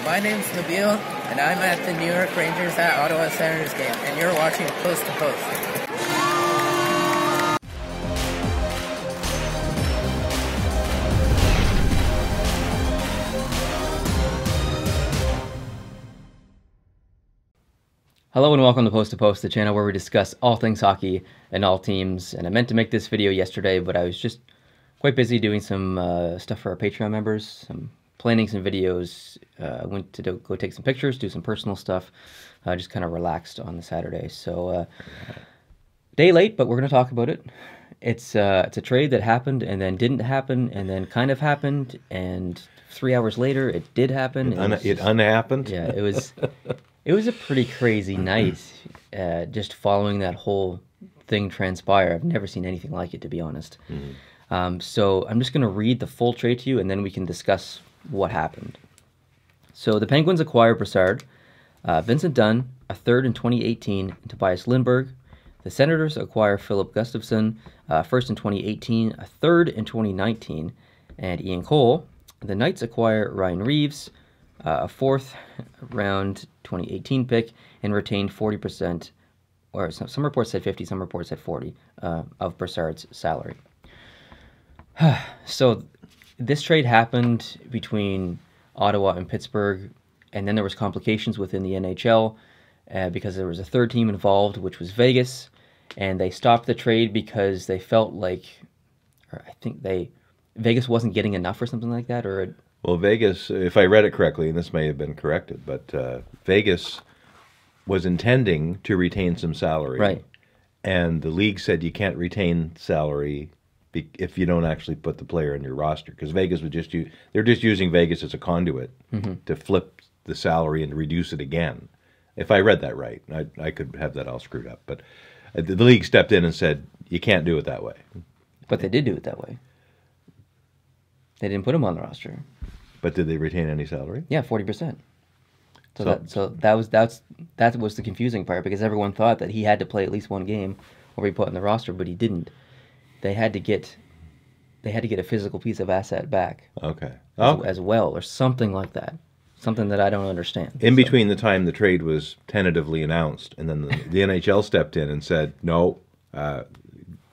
My name's Nabil, and I'm at the New York Rangers at Ottawa Senators game, and you're watching Post to Post. Hello and welcome to Post, the channel where we discuss all things hockey and all teams. And I meant to make this video yesterday, but I was just quite busy doing some stuff for our Patreon members, planning some videos. I went to go take some pictures, do some personal stuff. Just kind of relaxed on the Saturday. So day late, but we're going to talk about it. It's a trade that happened and then didn't happen and then kind of happened, and 3 hours later it did happen. It unhappened? Yeah, it was. It was a pretty crazy night, just following that whole thing transpire. I've never seen anything like it, to be honest. Mm-hmm. So I'm just going to read the full trade to you, and then we can discuss what happened. So the Penguins acquire Brassard, Vincent Dunn, a third in 2018, and Tobias Lindberg. The Senators acquire Philip Gustafson, first in 2018, a third in 2019, and Ian Cole. The Knights acquire Ryan Reeves, a fourth round 2018 pick, and retained 40%, or some reports said 50, some reports said 40, of Brassard's salary. So this trade happened between Ottawa and Pittsburgh, and then there was complications within the NHL because there was a third team involved, which was Vegas, and they stopped the trade because they felt like, or I think Vegas wasn't getting enough or something like that, or... Well, Vegas, if I read it correctly, and this may have been corrected, but Vegas was intending to retain some salary. Right. And the league said you can't retain salary if you don't actually put the player in your roster. Because Vegas would they're just using Vegas as a conduit to flip the salary and reduce it again. If I read that right. I could have that all screwed up. But the league stepped in and said, you can't do it that way. But they did do it that way. They didn't put him on the roster. But did they retain any salary? Yeah, 40%. So that was the confusing part, because everyone thought that he had to play at least one game or be put on the roster, but he didn't. They had to get a physical piece of asset back. Okay. As well, or something like that. Something that I don't understand. In between the time the trade was tentatively announced, and then the NHL stepped in and said, no,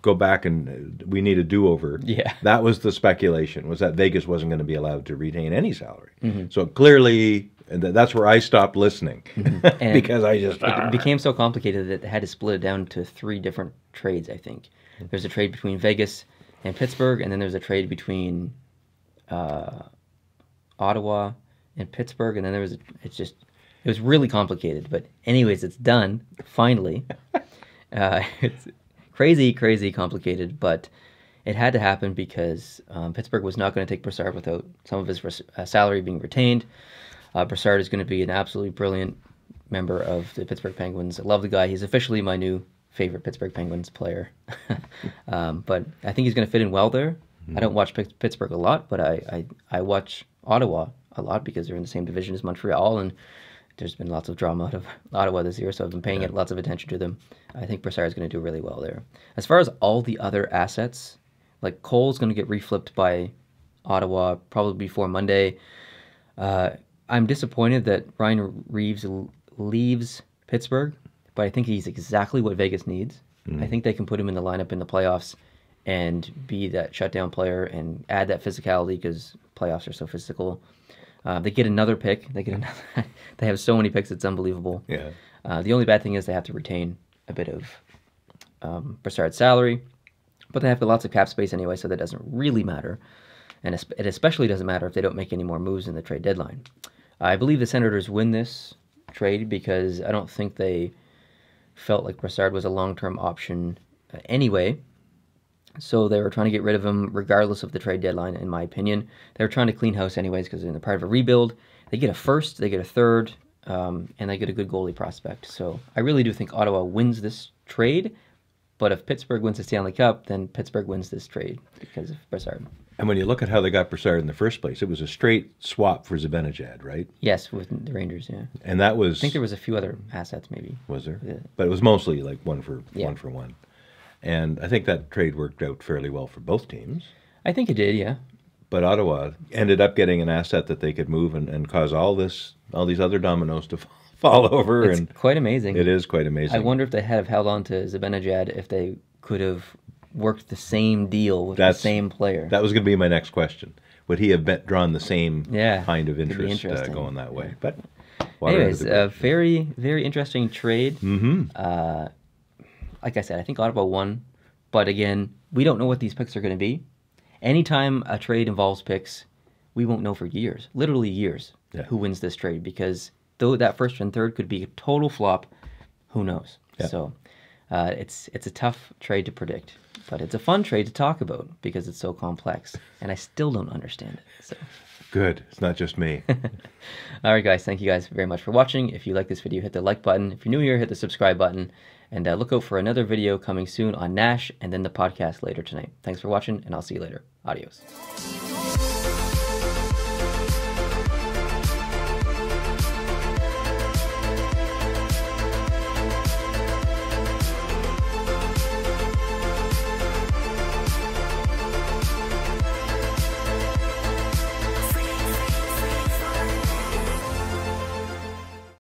go back and we need a do-over. Yeah. That was the speculation, was that Vegas wasn't going to be allowed to retain any salary. So clearly, and that's where I stopped listening. Because it became so complicated that they had to split it down to 3 different trades, I think. There's a trade between Vegas and Pittsburgh, and then there's a trade between Ottawa and Pittsburgh, and then it was really complicated. But anyways, it's done, finally. It's crazy complicated, but it had to happen because Pittsburgh was not going to take Brassard without some of his salary being retained. Brassard is going to be an absolutely brilliant member of the Pittsburgh Penguins. I love the guy. He's officially my new favorite Pittsburgh Penguins player. But I think he's going to fit in well there. I don't watch Pittsburgh a lot, but I watch Ottawa a lot because they're in the same division as Montreal, and there's been lots of drama out of Ottawa this year, so I've been paying lots of attention to them. I think Brassard is going to do really well there. As far as all the other assets, like Cole's going to get reflipped by Ottawa probably before Monday. I'm disappointed that Ryan Reeves leaves Pittsburgh, but I think he's exactly what Vegas needs. I think they can put him in the lineup in the playoffs and be that shutdown player and add that physicality, because playoffs are so physical. They get another pick. They have so many picks, it's unbelievable. Yeah. The only bad thing is they have to retain a bit of Brassard's salary, but they have lots of cap space anyway, so that doesn't really matter. And it especially doesn't matter if they don't make any more moves in the trade deadline. I believe the Senators win this trade because I don't think they felt like Brassard was a long-term option anyway. So they were trying to get rid of him regardless of the trade deadline, in my opinion. They were trying to clean house anyways because they're in the part of a rebuild. They get a first, they get a third, and they get a good goalie prospect. So I really do think Ottawa wins this trade. But if Pittsburgh wins the Stanley Cup, then Pittsburgh wins this trade because of Brassard. And when you look at how they got Brassard in the first place, it was a straight swap for Zibanejad, right? Yes, with the Rangers, yeah. And that was... I think there was a few other assets, maybe. Was there? Yeah. But it was mostly like one for one. And I think that trade worked out fairly well for both teams. I think it did, yeah. But Ottawa ended up getting an asset that they could move and cause all this all these other dominoes to fall over. It's quite amazing. It is quite amazing. I wonder if they had held on to Zibanejad if they could have worked the same deal with the same player. That was going to be my next question. Would he have drawn the same kind of It'd be interest going that way? But anyways, a very, very interesting trade. Mm-hmm. Like I said, I think Ottawa won. But again, we don't know what these picks are going to be. Anytime a trade involves picks, we won't know for years, literally years, who wins this trade. Because though that first and third could be a total flop, who knows? Yeah. So it's a tough trade to predict. But it's a fun trade to talk about because it's so complex. And I still don't understand it. So. Good. It's not just me. All right, guys. Thank you guys very much for watching. If you like this video, hit the like button. If you're new here, hit the subscribe button. And look out for another video coming soon on Nash and then the podcast later tonight. Thanks for watching, and I'll see you later. Adios.